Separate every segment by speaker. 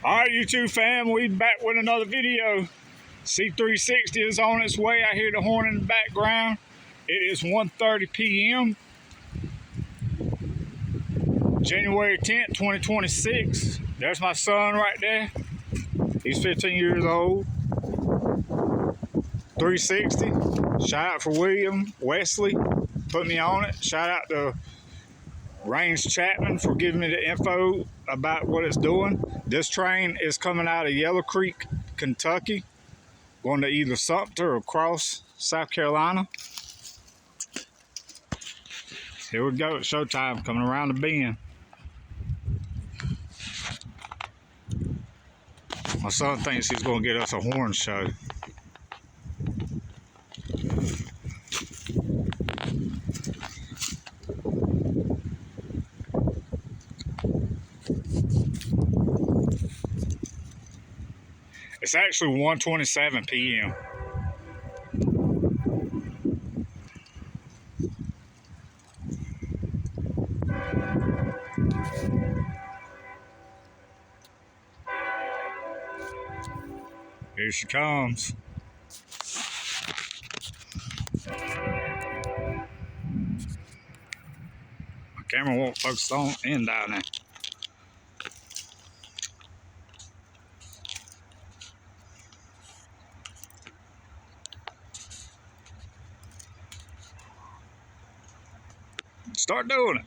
Speaker 1: Alright, YouTube fam, we back with another video. C360 is on its way. I hear the horn in the background. It is 1:30 p.m. January 10th, 2026. There's my son right there. He's 15 years old. 360. Shout out for William Wesley. Put me on it. Shout out to Raines Chapman for giving me the info about what it's doing. This train is coming out of Yellow Creek, Kentucky, going to either Sumter or Cross, South Carolina. Here we go, it's showtime, coming around the bend. My son thinks he's going to get us a horn show. It's actually 1:27 p.m. Here she comes. My camera won't focus on and down there. Start doing it.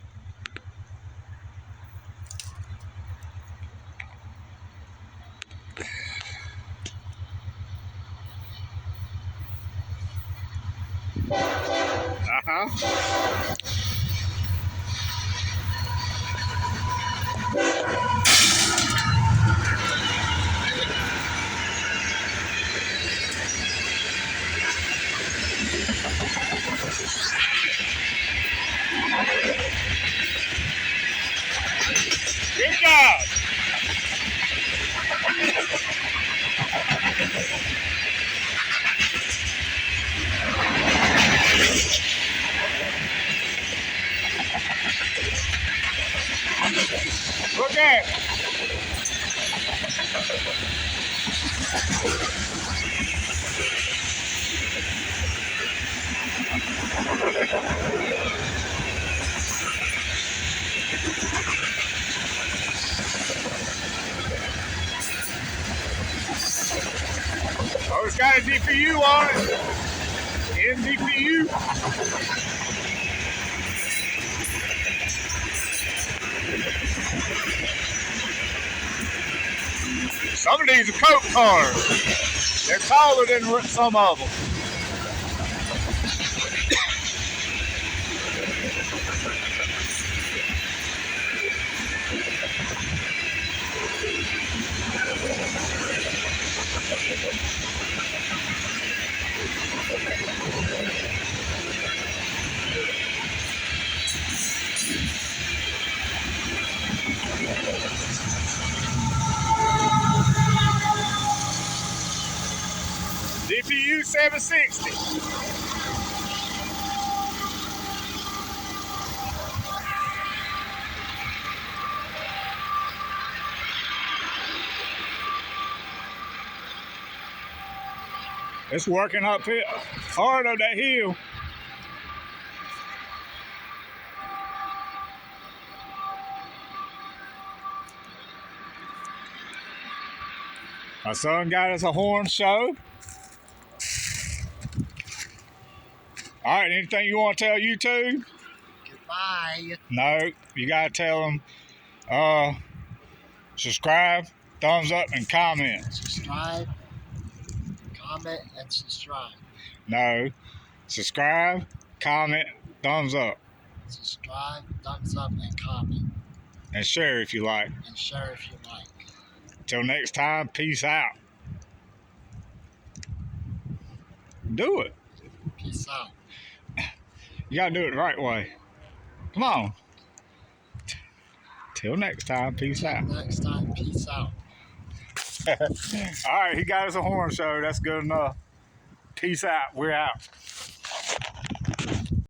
Speaker 1: Good job. Look at it. Oh, it's got a DPU on it. In DPU. Some of these are coke cars. They're taller than some of them. DPU 760. It's working up here, hard on that hill. My son got us a horn show. All right, anything you want to tell YouTube?
Speaker 2: Goodbye.
Speaker 1: No, you got to tell them subscribe, thumbs up, and comment.
Speaker 2: Subscribe, comment, and subscribe.
Speaker 1: No, subscribe, comment, thumbs up.
Speaker 2: Subscribe, thumbs up, and comment.
Speaker 1: And share if you like.
Speaker 2: And share if you like.
Speaker 1: Till next time, peace out. Do it.
Speaker 2: Peace out.
Speaker 1: You gotta do it the right way. Come on. Till next time, peace out.
Speaker 2: Next time, peace out.
Speaker 1: All right, he got us a horn show. That's good enough. Peace out. We're out.